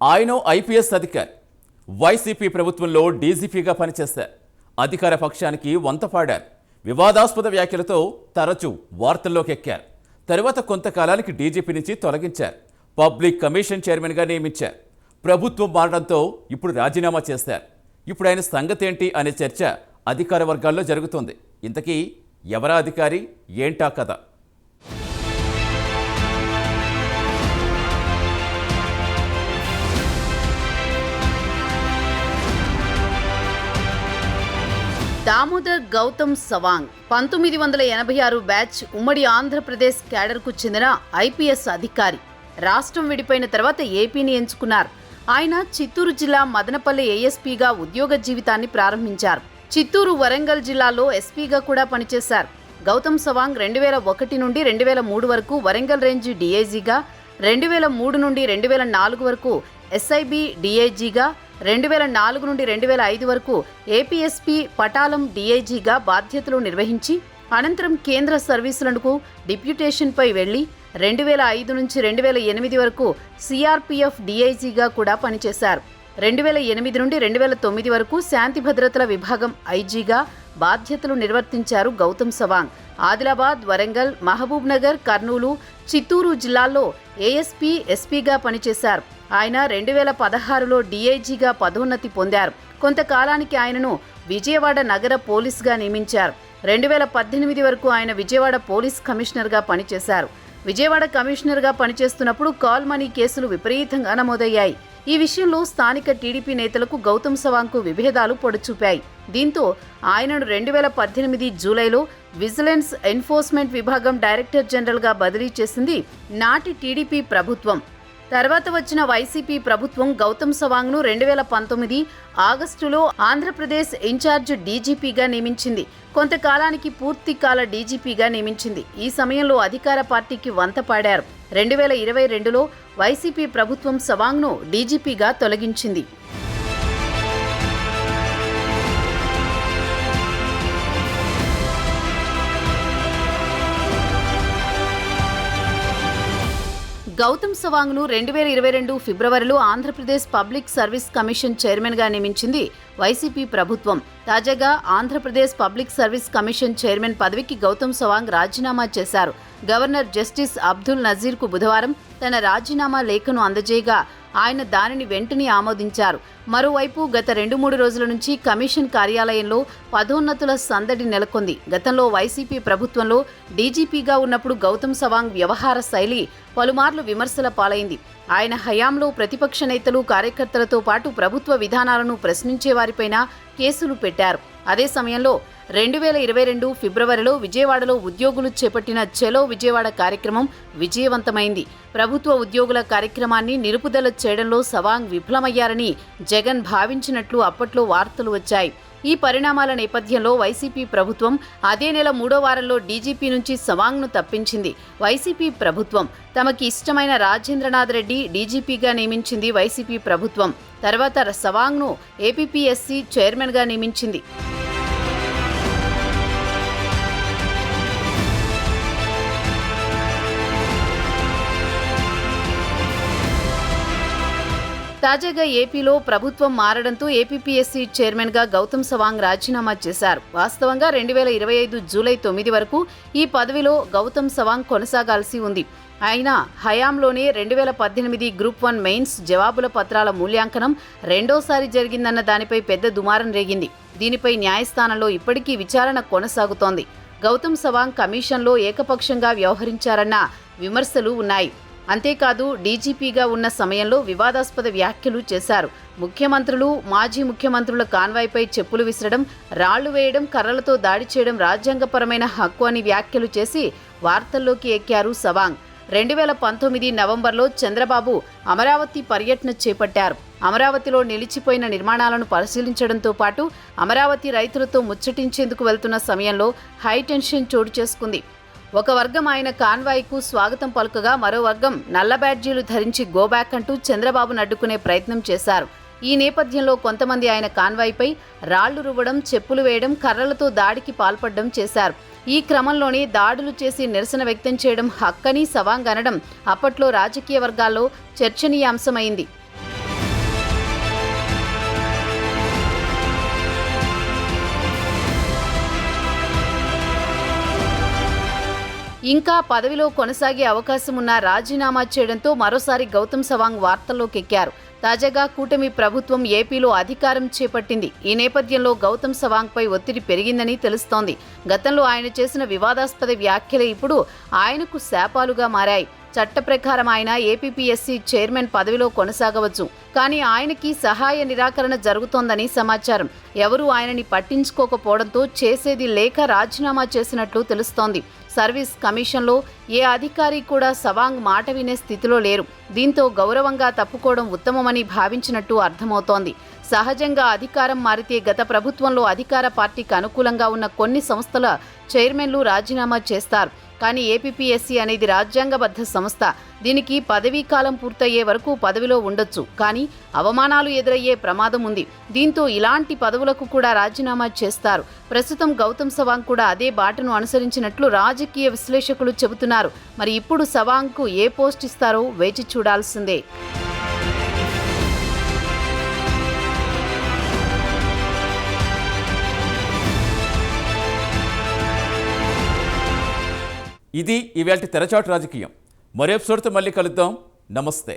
ఆయన ఐపీఎస్ అధికారి వైసీపీ ప్రభుత్వంలో డీజీపీగా పనిచేశారు. అధికార పక్షానికి వంతపాడారు. వివాదాస్పద వ్యాఖ్యలతో తరచూ వార్తల్లోకి ఎక్కారు. తరువాత కొంతకాలానికి డీజీపీ నుంచి తొలగించారు. పబ్లిక్ కమిషన్ చైర్మన్గా నియమించారు. ప్రభుత్వం మారడంతో ఇప్పుడు రాజీనామా చేశారు. ఇప్పుడు ఆయన సంగతి ఏంటి అనే చర్చ అధికార వర్గాల్లో జరుగుతోంది. ఇంతకీ ఎవరా అధికారి, ఏంటా కథ? దామోదర్ గౌతమ్ సవాంగ్ 1986 బ్యాచ్ ఉమ్మడి ఆంధ్రప్రదేశ్ క్యాడర్కు చెందిన ఐపీఎస్ అధికారి. రాష్ట్రం విడిపోయిన తర్వాత ఏపీని ఎంచుకున్నారు. ఆయన చిత్తూరు జిల్లా మదనపల్లి ఏఎస్పీగా ఉద్యోగ జీవితాన్ని ప్రారంభించారు. చిత్తూరు, వరంగల్ జిల్లాలో ఎస్పీగా కూడా పనిచేశారు. గౌతమ్ సవాంగ్ 2001 నుండి 2003 వరకు వరంగల్ రేంజ్ డీఐజీగా, 2003 నుండి 2004 వరకు ఎస్ఐబి డీఐజీగా, 2004 నుండి 2005 వరకు ఏపీఎస్పీ పటాలం డీఐజీగా బాధ్యతలు నిర్వహించి అనంతరం కేంద్ర సర్వీసులకు డిప్యూటేషన్పై వెళ్లి 2005 నుంచి 2008 వరకు సిఆర్పీఎఫ్ డీఐజీగా కూడా పనిచేశారు. 2008 నుండి 2009 వరకు శాంతి భద్రతల విభాగం ఐజీగా బాధ్యతలు నిర్వర్తించారు గౌతమ్ సవాంగ్. ఆదిలాబాద్, వరంగల్, మహబూబ్ నగర్, కర్నూలు, చిత్తూరు జిల్లాల్లో ఏఎస్పీ, ఎస్పీగా పనిచేశారు. ఆయన 2016లో డీఐజీగా పదోన్నతి పొందారు. కొంతకాలానికి ఆయనను విజయవాడ నగర పోలీసుగా నియమించారు. 2018 వరకు ఆయన విజయవాడ పోలీస్ కమిషనర్గా పనిచేశారు. విజయవాడ కమిషనర్గా పనిచేస్తున్నప్పుడు కాల్ మనీ కేసులు విపరీతంగా నమోదయ్యాయి. ఈ విషయంలో స్థానిక టీడీపీ నేతలకు గౌతమ్ సవాంగ్కు విభేదాలు పొడిచూపాయి. దీంతో ఆయనను 2018 జూలైలో విజిలెన్స్ ఎన్ఫోర్స్మెంట్ విభాగం డైరెక్టర్ జనరల్గా బదిలీ చేసింది నాటి టీడీపీ ప్రభుత్వం. తర్వాత వచ్చిన వైసీపీ ప్రభుత్వం గౌతమ్ సవాంగ్ను 2019 ఆగస్టులో ఆంధ్రప్రదేశ్ ఇన్ఛార్జ్ డీజీపీగా నియమించింది. కొంతకాలానికి పూర్తికాల డీజీపీగా నియమించింది. ఈ సమయంలో అధికార పార్టీకి వంతపాడారు. 2022లో వైసీపీ ప్రభుత్వం సవాంగ్ను డీజీపీగా తొలగించింది. గౌతమ్ సవాంగ్ను 2022 ఫిబ్రవరిలో ఆంధ్రప్రదేశ్ పబ్లిక్ సర్వీస్ కమిషన్ చైర్మన్గా నియమించింది వైసీపీ ప్రభుత్వం. తాజాగా Andhra Pradesh public service commission chairman పదవికి గౌతమ్ సవాంగ్ రాజీనామా చేశారు. గవర్నర్ జస్టిస్ అబ్దుల్ నజీర్కు బుధవారం తన రాజీనామా లేఖను అందజేయగా ఆయన దానిని వెంటనే ఆమోదించారు. మరోవైపు గత 2-3 రోజుల నుంచి కమిషన్ కార్యాలయంలో పదోన్నతుల సందడి నెలకొంది. గతంలో వైసీపీ ప్రభుత్వంలో డీజీపీగా ఉన్నప్పుడు గౌతమ్ సవాంగ్ వ్యవహార శైలి పలుమార్లు విమర్శల పాలైంది. ఆయన హయాంలో ప్రతిపక్ష నేతలు, కార్యకర్తలతో పాటు ప్రభుత్వ విధానాలను ప్రశ్నించే వారిపైన కేసులు పెట్టారు. అదే సమయంలో 2022 ఫిబ్రవరిలో విజయవాడలో ఉద్యోగులు చేపట్టిన చలో విజయవాడ కార్యక్రమం విజయవంతమైంది. ప్రభుత్వ ఉద్యోగుల కార్యక్రమాన్ని నిలుపుదల చేయడంలో సవాంగ్ విఫలమయ్యారని జగన్ భావించినట్లు అప్పట్లో వార్తలు వచ్చాయి. ఈ పరిణామాల నేపథ్యంలో వైసీపీ ప్రభుత్వం అదే నెల 3వ వారంలో డీజీపీ నుంచి సవాంగ్ను తప్పించింది. వైసీపీ ప్రభుత్వం తమకి ఇష్టమైన రాజేంద్రనాథ్ రెడ్డి డీజీపీగా నియమించింది వైసీపీ ప్రభుత్వం. తర్వాత సవాంగ్ను ఏపీపీఎస్సీ చైర్మన్గా నియమించింది. తాజాగా ఏపీలో ప్రభుత్వం మారడంతో ఏపీపీఎస్సీ చైర్మన్గా గౌతమ్ సవాంగ్ రాజీనామా చేశారు. వాస్తవంగా 2025 జూలై 9 వరకు ఈ పదవిలో గౌతమ్ సవాంగ్ కొనసాగాల్సి ఉంది. ఆయన హయాంలోనే 2018 గ్రూప్ 1 మెయిన్స్ జవాబుల పత్రాల మూల్యాంకనం రెండోసారి జరిగిందన్న దానిపై పెద్ద దుమారం రేగింది. దీనిపై న్యాయస్థానంలో ఇప్పటికీ విచారణ కొనసాగుతోంది. గౌతమ్ సవాంగ్ కమిషన్లో ఏకపక్షంగా వ్యవహరించారన్న విమర్శలు ఉన్నాయి. అంతేకాదు, డీజీపీగా ఉన్న సమయంలో వివాదాస్పద వ్యాఖ్యలు చేశారు. ముఖ్యమంత్రులు, మాజీ ముఖ్యమంత్రుల కాన్వాయ్పై చెప్పులు విసరడం, రాళ్లు వేయడం, కర్రలతో దాడి చేయడం రాజ్యాంగపరమైన హక్కు అని వ్యాఖ్యలు చేసి వార్తల్లోకి ఎక్కారు సవాంగ్. 2019 నవంబర్లో చంద్రబాబు అమరావతి పర్యటన చేపట్టారు. అమరావతిలో నిలిచిపోయిన నిర్మాణాలను పరిశీలించడంతో పాటు అమరావతి రైతులతో ముచ్చటించేందుకు వెళ్తున్న సమయంలో హైటెన్షన్ చోటు చేసుకుంది. ఒక వర్గం ఆయన కాన్వాయ్కు స్వాగతం పలుకగా మరో వర్గం నల్ల బ్యాడ్జీలు ధరించి గోబ్యాక్ అంటూ చంద్రబాబును అడ్డుకునే ప్రయత్నం చేశారు. ఈ నేపథ్యంలో కొంతమంది ఆయన కాన్వాయ్పై రాళ్లు రువ్వడం, చెప్పులు వేయడం, కర్రలతో దాడికి పాల్పడడం చేశారు. ఈ క్రమంలోనే దాడులు చేసి నిరసన వ్యక్తం చేయడం హక్కని సవాంగ్ అనడం అప్పట్లో రాజకీయ వర్గాల్లో చర్చనీయాంశమైంది. ఇంకా పదవిలో కొనసాగే అవకాశం ఉన్న రాజీనామా చేయడంతో మరోసారి గౌతమ్ సవాంగ్ వార్తల్లోకెక్కారు. తాజాగా కూటమి ప్రభుత్వం ఏపీలో అధికారం చేపట్టింది. ఈ నేపథ్యంలో గౌతమ్ సవాంగ్పై ఒత్తిడి పెరిగిందని తెలుస్తోంది. గతంలో ఆయన చేసిన వివాదాస్పద వ్యాఖ్యలే ఇప్పుడు ఆయనకు శాపాలుగా మారాయి. చట్ట ప్రకారం ఆయన ఏపీపీఎస్సీ చైర్మన్ పదవిలో కొనసాగవచ్చు. కానీ ఆయనకి సహాయ నిరాకరణ జరుగుతోందని సమాచారం. ఎవరూ ఆయనని పట్టించుకోకపోవడంతో చేసేది లేక రాజీనామా చేసినట్లు తెలుస్తోంది. సర్వీస్ కమిషన్లో ఏ అధికారి కూడా సవాంగ్ మాట వినే స్థితిలో లేరు. దీంతో గౌరవంగా తప్పుకోవడం ఉత్తమమని భావించినట్టు అర్థమవుతోంది. సహజంగా అధికారం మారితే గత ప్రభుత్వంలో అధికార పార్టీకి అనుకూలంగా ఉన్న కొన్ని సంస్థల చైర్మన్లు రాజీనామా చేస్తారు. కానీ ఏపీపీఎస్సీ అనేది రాజ్యాంగబద్ధ సంస్థ. దీనికి పదవీ కాలం పూర్తయ్యే వరకు పదవిలో ఉండొచ్చు. కానీ అవమానాలు ఎదురయ్యే ప్రమాదం ఉంది. దీంతో ఇలాంటి పదవులకు కూడా రాజీనామా చేస్తారు. ప్రస్తుతం గౌతమ్ సవాంగ్ కూడా అదే బాటను అనుసరించినట్లు రాజకీయ విశ్లేషకులు చెబుతున్నారు. మరి ఇప్పుడు సవాంగ్కు ఏ పోస్ట్ ఇస్తారో వేచి చూడాల్సిందే. ఇది ఇవాల్టి తెరచాటు రాజకీయం. మరో ఎపిసోడ్తో మళ్ళీ కలుద్దాం. నమస్తే.